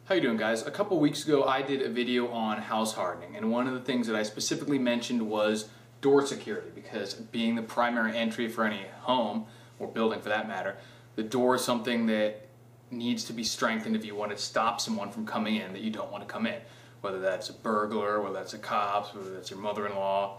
How you doing, guys? A couple weeks ago I did a video on house hardening, and one of the things that I specifically mentioned was door security, because being the primary entry for any home, or building for that matter, the door is something that needs to be strengthened if you want to stop someone from coming in that you don't want to come in. Whether that's a burglar, whether that's a cop, whether that's your mother-in-law,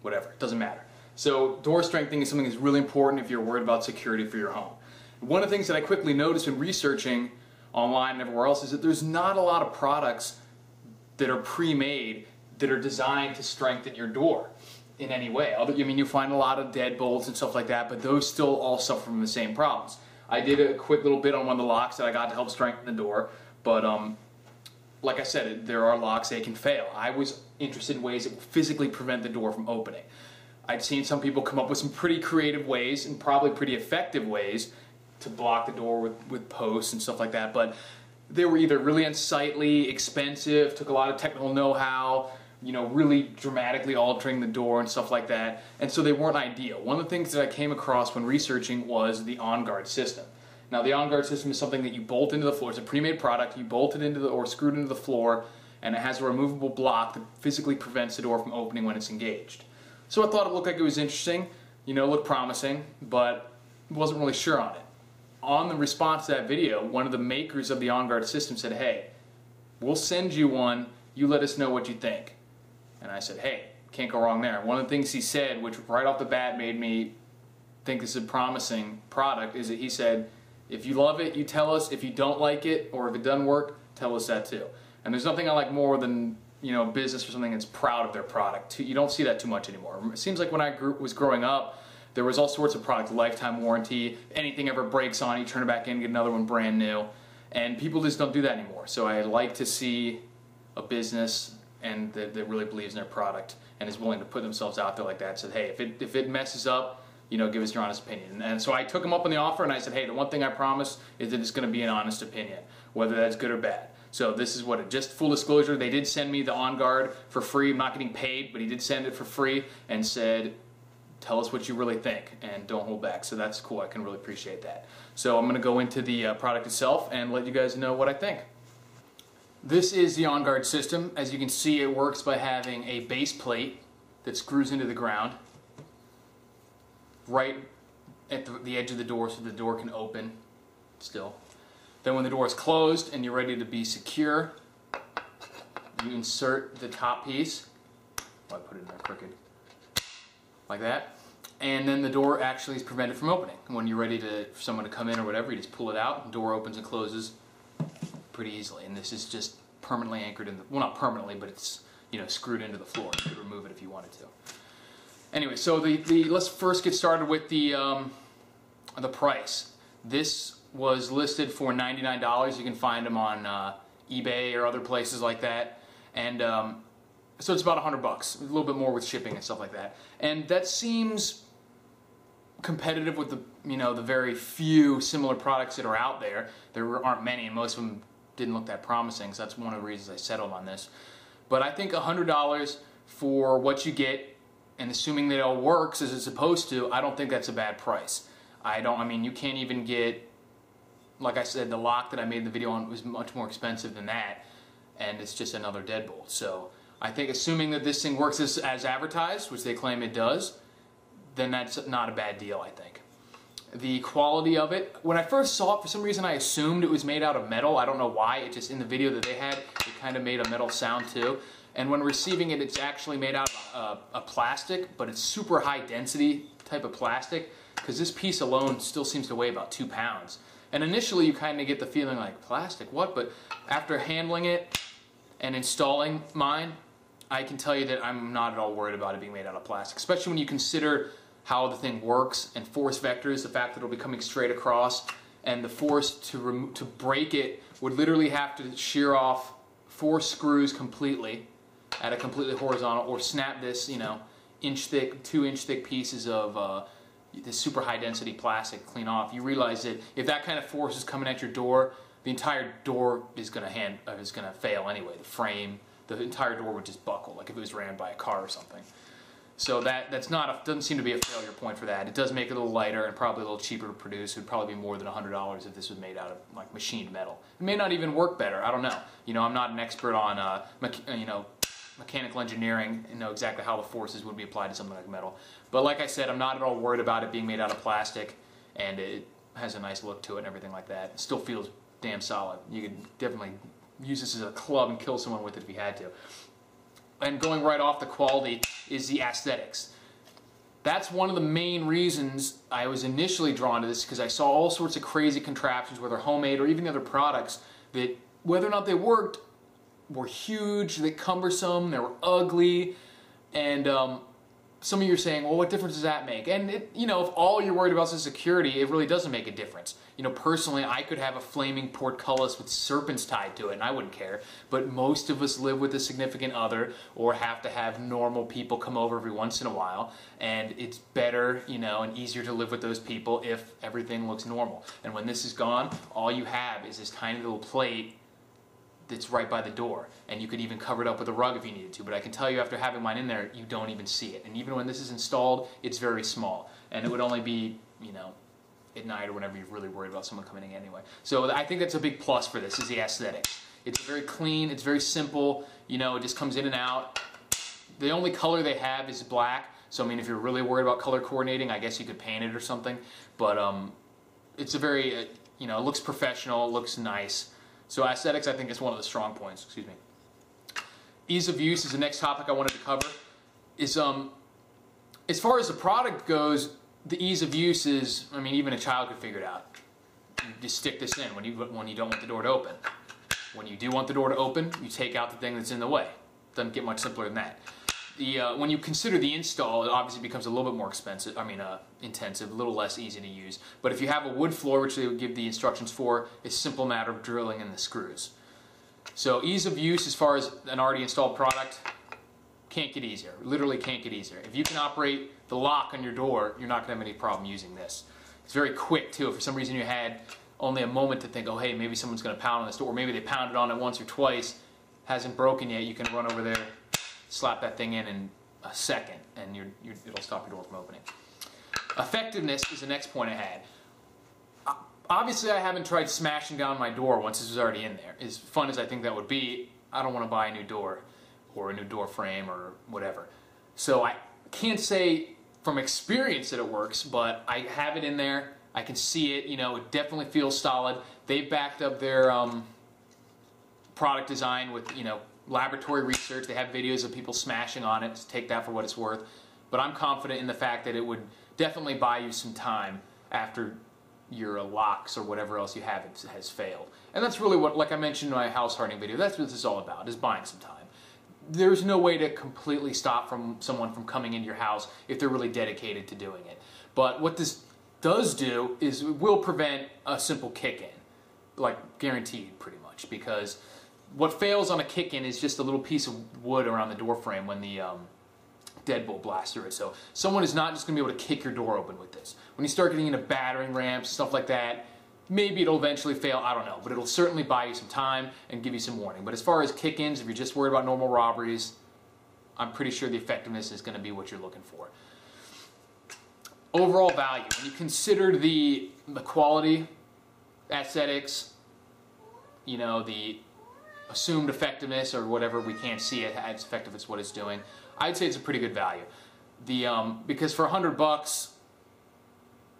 whatever, it doesn't matter. So door strengthening is something that's really important if you're worried about security for your home. One of the things that I quickly noticed when researching online and everywhere else is that there's not a lot of products that are pre-made that are designed to strengthen your door in any way. I mean, you find a lot of deadbolts and stuff like that, but those still all suffer from the same problems. I did a quick little bit on one of the locks that I got to help strengthen the door, but like I said, there are locks that can fail. I was interested in ways that will physically prevent the door from opening. I'd seen some people come up with some pretty creative ways and probably pretty effective ways to block the door with posts and stuff like that, but they were either really unsightly, expensive, took a lot of technical know-how, really dramatically altering the door and stuff like that, and so they weren't ideal. One of the things that I came across when researching was the OnGARD system. Now, the OnGARD system is something that you bolt into the floor. It's a pre-made product. You bolt it into or screwed into the floor, and it has a removable block that physically prevents the door from opening when it's engaged. So I thought it looked like it was interesting, looked promising, but wasn't really sure on it. On the response to that video, one of the makers of the OnGARD system said, "Hey, we'll send you one, you let us know what you think." And I said, hey, can't go wrong there. One of the things he said, which right off the bat made me think this is a promising product, is that he said, if you love it, you tell us. If you don't like it, or if it doesn't work, tell us that too. And there's nothing I like more than business or something that's proud of their product. You don't see that too much anymore. It seems like when I was growing up, there was all sorts of products, lifetime warranty, anything ever breaks on, you turn it back in, get another one brand new, and people just don't do that anymore. So I like to see a business and that really believes in their product and is willing to put themselves out there like that. Said, hey, if it messes up, give us your honest opinion. And so I took them up on the offer, and I said, hey, the one thing I promise is that it's going to be an honest opinion, whether that's good or bad. So this is just full disclosure, they did send me the OnGARD for free. I'm not getting paid, but he did send it for free and said, tell us what you really think and don't hold back. So that's cool. I can really appreciate that. So I'm going to go into the product itself and let you guys know what I think. This is the OnGARD system. As you can see, it works by having a base plate that screws into the ground right at the edge of the door so the door can open still. Then when the door is closed and you're ready to be secure, you insert the top piece. Oh, I put it in there crooked. Like that, and then the door actually is prevented from opening. When you're ready for someone to come in or whatever, you just pull it out, the door opens and closes pretty easily. And this is just permanently anchored in the, well, not permanently, but it's screwed into the floor. You could remove it if you wanted to. Anyway, so let's first get started with the price. This was listed for $99. You can find them on eBay or other places like that, and so it's about $100, a little bit more with shipping and stuff like that. And that seems competitive with the very few similar products that are out there. There aren't many, and most of them didn't look that promising, so that's one of the reasons I settled on this. But I think $100 for what you get, and assuming that it all works as it's supposed to, I don't think that's a bad price. I mean, you can't even get, like I said, the lock that I made the video on was much more expensive than that, and it's just another deadbolt. So I think assuming that this thing works as advertised, which they claim it does, then that's not a bad deal, I think. The quality of it, when I first saw it, for some reason I assumed it was made out of metal. I don't know why, it just in the video that they had, it kind of made a metal sound too. And when receiving it, it's actually made out of a plastic, but it's super high density type of plastic, because this piece alone still seems to weigh about 2 pounds. And initially you kind of get the feeling like, plastic, what? But after handling it and installing mine, I can tell you that I'm not at all worried about it being made out of plastic, especially when you consider how the thing works and force vectors, the fact that it'll be coming straight across, and the force to break it would literally have to shear off 4 screws completely at a completely horizontal, or snap this, 2-inch thick pieces of this super high density plastic clean off. You realize that if that kind of force is coming at your door, the entire door is going to fail anyway. The frame, the entire door would just buckle, like if it was ran by a car or something. So doesn't seem to be a failure point for that. It does make it a little lighter and probably a little cheaper to produce. It would probably be more than $100 if this was made out of like machined metal. It may not even work better. I don't know. You know, I'm not an expert on mechanical engineering and know exactly how the forces would be applied to something like metal. But like I said, I'm not at all worried about it being made out of plastic, and it has a nice look to it and everything like that. It still feels damn solid. You could definitely use this as a club and kill someone with it if you had to. And going right off the quality is the aesthetics. That's one of the main reasons I was initially drawn to this, because I saw all sorts of crazy contraptions, whether homemade or even the other products, that whether or not they worked were huge, they cumbersome, they were ugly, and some of you are saying, well, what difference does that make? And you know, if all you're worried about is security, it really doesn't make a difference. You know, personally, I could have a flaming portcullis with serpents tied to it, and I wouldn't care. But most of us live with a significant other, or have to have normal people come over every once in a while, and it's better, you know, and easier to live with those people if everything looks normal. And when this is gone, all you have is this tiny little plate that's right by the door, and you could even cover it up with a rug if you needed to, but I can tell you after having mine in there, you don't even see it. And even when this is installed, it's very small, and it would only be, you know, at night or whenever you're really worried about someone coming in anyway. So I think that's a big plus for this, is the aesthetics. It's very clean, it's very simple, you know, it just comes in and out. The only color they have is black, so I mean, if you're really worried about color coordinating, I guess you could paint it or something, but it's a very, you know, it looks professional, it looks nice. So aesthetics, I think, is one of the strong points. Excuse me. Ease of use is the next topic I wanted to cover. Is as far as the product goes, the ease of use is, I mean, even a child could figure it out. You just stick this in when you don't want the door to open. When you do want the door to open, you take out the thing that's in the way. Doesn't get much simpler than that. When you consider the install, it obviously becomes a little bit more expensive. I mean, intensive, a little less easy to use. But if you have a wood floor, which they would give the instructions for, it's a simple matter of drilling in the screws. So ease of use as far as an already installed product, can't get easier. Literally can't get easier. If you can operate the lock on your door, you're not going to have any problem using this. It's very quick too. If for some reason you had only a moment to think, oh hey, maybe someone's going to pound on this door, or maybe they pounded on it once or twice, hasn't broken yet, you can run over there, slap that thing in a second, and it'll stop your door from opening. Effectiveness is the next point I had. Obviously, I haven't tried smashing down my door once this was already in there. As fun as I think that would be, I don't want to buy a new door or a new door frame or whatever. So I can't say from experience that it works, but I have it in there. I can see it. You know, it definitely feels solid. They backed up their product design with, you know, laboratory research. They have videos of people smashing on it, so take that for what it's worth. But I'm confident in the fact that it would definitely buy you some time after your locks or whatever else you have has failed. And that's really what, like I mentioned in my house hardening video, that's what this is all about, is buying some time. There's no way to completely stop someone from coming into your house if they're really dedicated to doing it. But what this does do is it will prevent a simple kick-in, like guaranteed pretty much, because what fails on a kick-in is just a little piece of wood around the door frame when the deadbolt blasts through it. So someone is not just going to be able to kick your door open with this. When you start getting into battering ramps, stuff like that, maybe it'll eventually fail, I don't know. But it'll certainly buy you some time and give you some warning. But as far as kick-ins, if you're just worried about normal robberies, I'm pretty sure the effectiveness is going to be what you're looking for. Overall value, when you consider the quality, aesthetics, you know, the assumed effectiveness or whatever, we can't see it as effective as what it's doing, I'd say it's a pretty good value. Because for $100,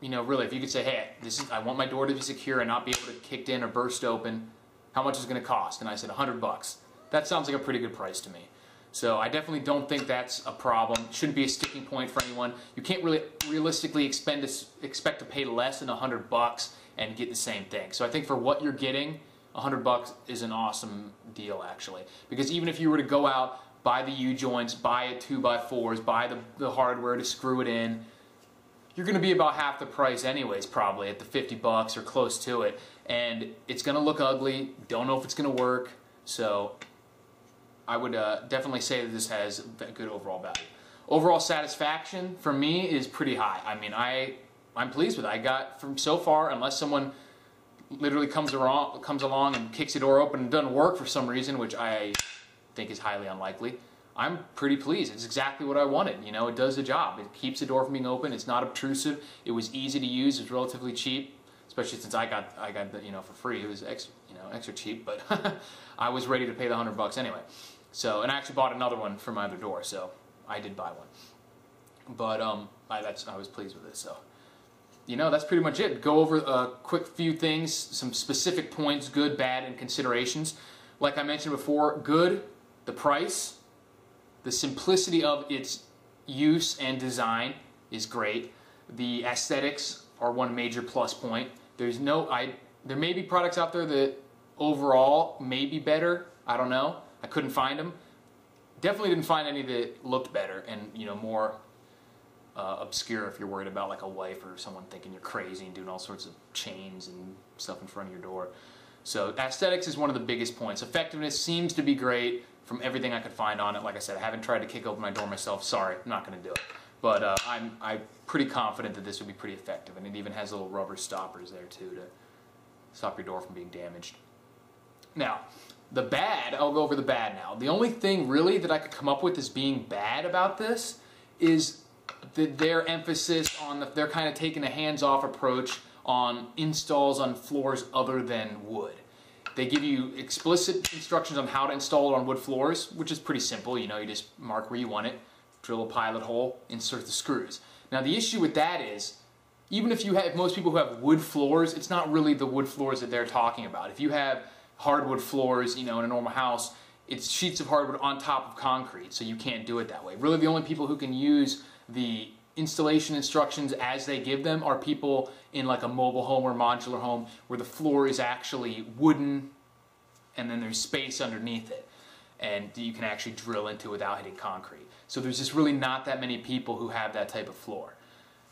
you know, really, if you could say, hey, I want my door to be secure and not be able to kicked in or burst open, how much is it going to cost? And I said $100. That sounds like a pretty good price to me. So I definitely don't think that's a problem. It shouldn't be a sticking point for anyone. You can't really realistically expect to pay less than $100 and get the same thing. So I think for what you're getting, $100 is an awesome deal actually. Because even if you were to go out, buy the U-joints, buy a 2x4s, buy the hardware to screw it in, you're going to be about half the price anyways, probably at the $50 or close to it. And it's going to look ugly. Don't know if it's going to work. So I would definitely say that this has a good overall value. Overall satisfaction for me is pretty high. I mean, I'm pleased with it. I got from so far, unless someone literally comes along and kicks the door open and doesn't work for some reason, which I think is highly unlikely, I'm pretty pleased. It's exactly what I wanted. You know, it does the job. It keeps the door from being open. It's not obtrusive. It was easy to use. It's relatively cheap, especially since I got the, you know, for free. It was extra cheap, but I was ready to pay the $100 anyway. So, and I actually bought another one for my other door, so I did buy one. But I was pleased with it. So, you know, that's pretty much it. Go over a quick few things, some specific points, good, bad, and considerations. Like I mentioned before, good, the price, the simplicity of its use and design is great. The aesthetics are one major plus point. There may be products out there that overall may be better. I don't know. I couldn't find them. Definitely didn't find any that looked better and, you know, more obscure if you're worried about like a wife or someone thinking you're crazy and doing all sorts of chains and stuff in front of your door. So aesthetics is one of the biggest points. Effectiveness seems to be great from everything I could find on it. Like I said, I haven't tried to kick open my door myself. Sorry, I'm not going to do it. But I'm pretty confident that this would be pretty effective. And it even has little rubber stoppers there too to stop your door from being damaged. Now, the bad, I'll go over the bad now. The only thing really that I could come up with as being bad about this is their emphasis on, they're kind of taking a hands-off approach on installs on floors other than wood. They give you explicit instructions on how to install it on wood floors, which is pretty simple. You know, you just mark where you want it, drill a pilot hole, insert the screws. Now the issue with that is, even if most people who have wood floors, it's not really the wood floors that they're talking about. If you have hardwood floors, you know, in a normal house, it's sheets of hardwood on top of concrete, so you can't do it that way. Really, the only people who can use the installation instructions as they give them are people in like a mobile home or modular home where the floor is actually wooden and then there's space underneath it and you can actually drill into it without hitting concrete. So there's just really not that many people who have that type of floor.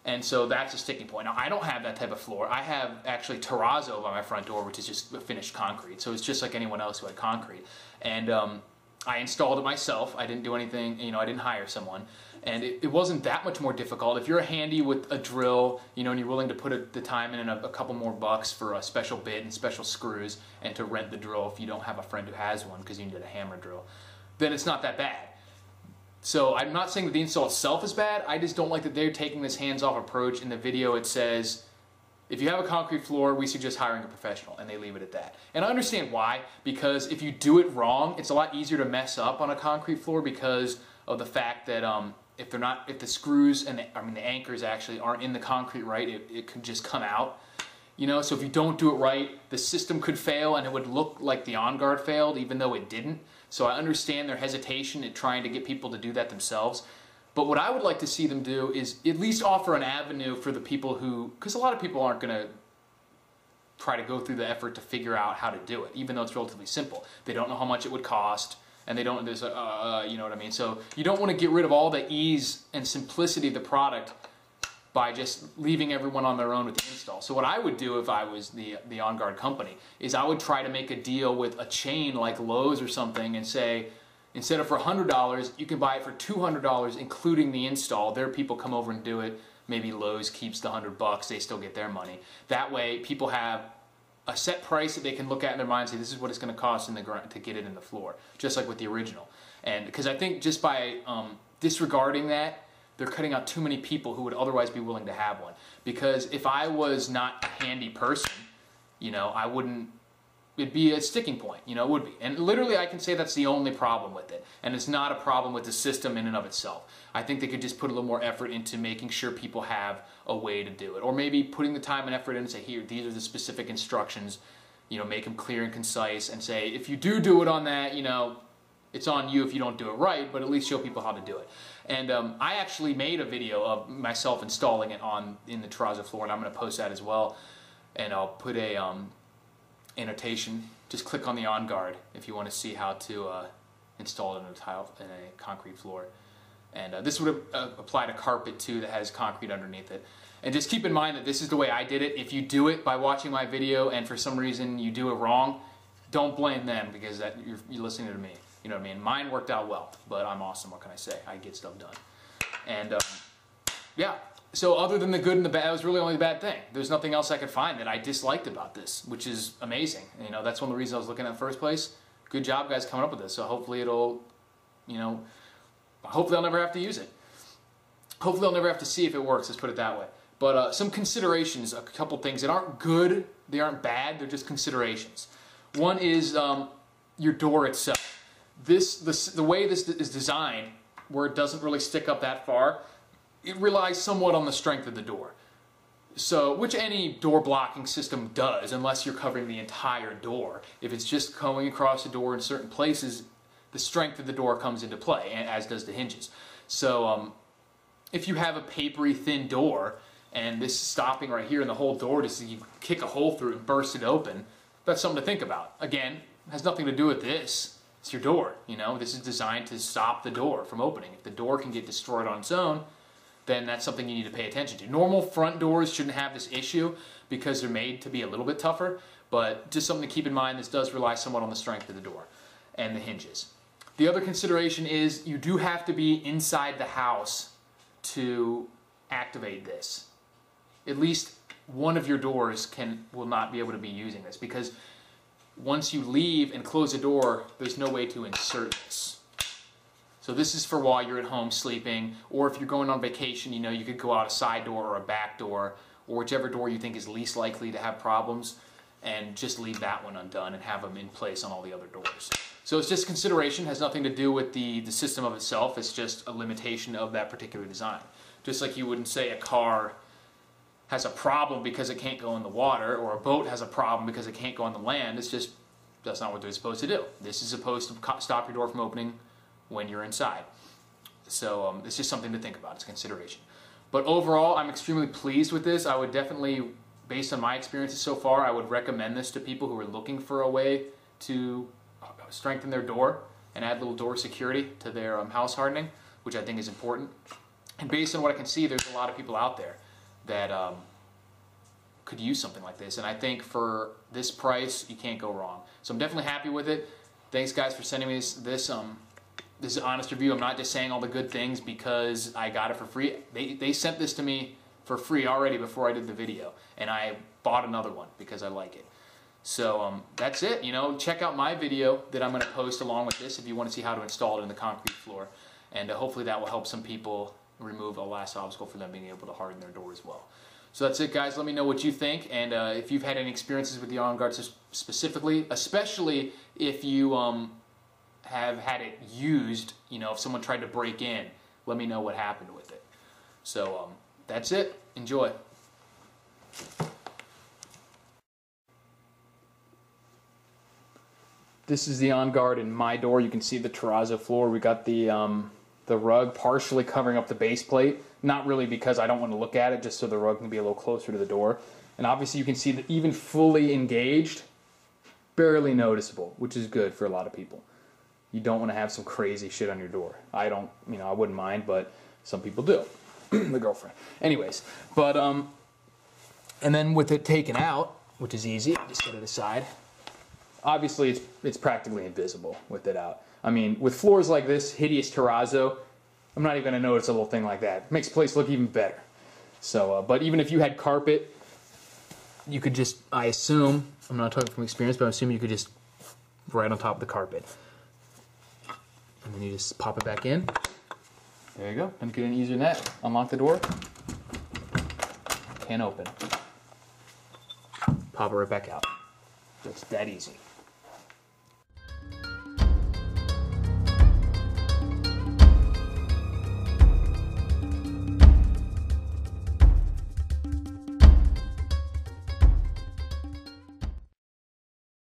And so that's a sticking point. Now, I don't have that type of floor. I have actually terrazzo by my front door, which is just finished concrete. So it's just like anyone else who had concrete. And I installed it myself. I didn't do anything, you know, I didn't hire someone. And it wasn't that much more difficult. If you're handy with a drill, you know, and you're willing to put the time in and a couple more bucks for a special bit and special screws and to rent the drill if you don't have a friend who has one because you need a hammer drill, then it's not that bad. So I'm not saying that the install itself is bad, I just don't like that they're taking this hands-off approach. In the video it says, if you have a concrete floor, we suggest hiring a professional, and they leave it at that. And I understand why, because if you do it wrong, it's a lot easier to mess up on a concrete floor because of the fact that if the screws and the anchors actually aren't in the concrete right, it could just come out. You know, so if you don't do it right, the system could fail and it would look like the OnGARD failed even though it didn't. So I understand their hesitation at trying to get people to do that themselves. But what I would like to see them do is at least offer an avenue for the people who, because a lot of people aren't going to try to go through the effort to figure out how to do it, even though it's relatively simple. They don't know how much it would cost, and they don't, you know what I mean? So you don't want to get rid of all the ease and simplicity of the product by just leaving everyone on their own with the install. So what I would do if I was the OnGARD company is I would try to make a deal with a chain like Lowe's or something and say, instead of for $100, you can buy it for $200 including the install. Their people come over and do it. Maybe Lowe's keeps the $100, they still get their money. That way people have a set price that they can look at in their mind and say, this is what it's going to cost in the ground to get it in the floor, just like with the original. And because I think just by disregarding that, they're cutting out too many people who would otherwise be willing to have one. Because if I was not a handy person, you know, I wouldn't, it'd be a sticking point, you know, it would be. And literally I can say that's the only problem with it. And it's not a problem with the system in and of itself. I think they could just put a little more effort into making sure people have a way to do it. Or maybe putting the time and effort in and say, here, these are the specific instructions, you know, make them clear and concise and say, if you do it on that, you know, it's on you if you don't do it right, but at least show people how to do it. And I actually made a video of myself installing it in the terrazzo floor, and I'm going to post that as well. And I'll put a annotation. Just click on the OnGARD if you want to see how to install it in a concrete floor. And this would apply to carpet too that has concrete underneath it. And just keep in mind that this is the way I did it. If you do it by watching my video and for some reason you do it wrong, don't blame them because you're listening to me. You know what I mean? Mine worked out well, but I'm awesome. What can I say? I get stuff done. And yeah, so other than the good and the bad, that was really only the bad thing. There's nothing else I could find that I disliked about this, which is amazing. You know, that's one of the reasons I was looking at in the first place. Good job, guys, coming up with this. So hopefully it'll, you know, hopefully I'll never have to use it. Hopefully I'll never have to see if it works, let's put it that way. But some considerations, a couple things that aren't good, they aren't bad, they're just considerations. One is your door itself. The way this is designed, where it doesn't really stick up that far, it relies somewhat on the strength of the door. So, which any door blocking system does, unless you're covering the entire door. If it's just going across the door in certain places, the strength of the door comes into play, as does the hinges. So, if you have a papery thin door, and this is stopping right here in the whole door, just you kick a hole through it and burst it open, that's something to think about. Again, it has nothing to do with this. It's your door, you know. This is designed to stop the door from opening. If the door can get destroyed on its own, then that's something you need to pay attention to. Normal front doors shouldn't have this issue because they're made to be a little bit tougher, but just something to keep in mind, this does rely somewhat on the strength of the door and the hinges. The other consideration is you do have to be inside the house to activate this. At least one of your doors will not be able to be using this, because once you leave and close the door, there's no way to insert this. So this is for while you're at home sleeping, or if you're going on vacation, you know, you could go out a side door or a back door, or whichever door you think is least likely to have problems, and just leave that one undone and have them in place on all the other doors. So it's just consideration, has nothing to do with the system of itself, it's just a limitation of that particular design. Just like you wouldn't say a car has a problem because it can't go in the water, or a boat has a problem because it can't go on the land. It's just, that's not what they're supposed to do. This is supposed to stop your door from opening when you're inside. So it's just something to think about, it's a consideration. But overall, I'm extremely pleased with this. I would definitely, based on my experiences so far, I would recommend this to people who are looking for a way to strengthen their door and add a little door security to their house hardening, which I think is important. And based on what I can see, there's a lot of people out there that could use something like this, and I think for this price you can't go wrong. So I'm definitely happy with it. Thanks guys for sending me this. This is an honest review. I'm not just saying all the good things because I got it for free. They sent this to me for free already before I did the video, and I bought another one because I like it. So that's it. You know, check out my video that I'm going to post along with this if you want to see how to install it in the concrete floor, and hopefully that will help some people remove a last obstacle for them being able to harden their door as well. So that's it guys, let me know what you think, and if you've had any experiences with the OnGARD specifically, especially if you have had it used, you know, if someone tried to break in, let me know what happened with it. So that's it, enjoy. This is the OnGARD in my door. You can see the terrazzo floor. We got the rug partially covering up the base plate. Not really because I don't want to look at it, just so the rug can be a little closer to the door. And obviously you can see that even fully engaged, barely noticeable, which is good for a lot of people. You don't want to have some crazy shit on your door. I don't, you know, I wouldn't mind, but some people do. The girlfriend. Anyways, but, and then with it taken out, which is easy, just get it aside. Obviously it's practically invisible with it out. I mean, with floors like this, hideous terrazzo, I'm not even going to notice a little thing like that. It makes the place look even better. So, but even if you had carpet, you could just, I assume, I'm not talking from experience, but I assume you could just right on top of the carpet. And then you just pop it back in. There you go. Doesn't get any easier than that. Unlock the door. Can't open. Pop it right back out. Just that easy.